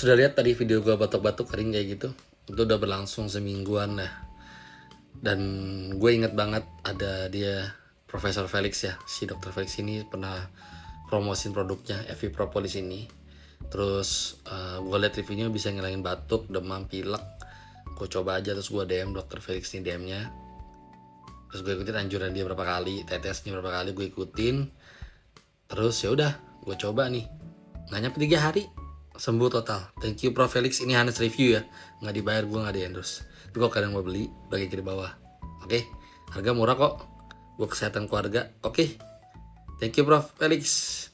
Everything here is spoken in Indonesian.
sudah lihat tadi video gue batuk-batuk kering kayak gitu. Itu udah berlangsung semingguan lah. Dan gue inget banget ada dia Profesor Felix ya. Si Dr. Felix ini pernah promosin produknya FV Propolis ini. Terus gue liat reviewnya bisa ngilangin batuk, demam, pilek. Gue coba aja, terus gue DM Dr. Felix nih DM-nya. Terus gue ikutin anjuran dia berapa kali, tetesnya berapa kali gue ikutin. Terus ya udah, gue coba nih. Nggak nyampe 3 hari sembuh total. Thank you Prof Felix, ini honest review ya, nggak dibayar, gue nggak di endorse. Tapi kalau kalian mau beli, bagi di bawah. Oke, harga murah kok, buat kesehatan keluarga. Oke, thank you Prof Felix.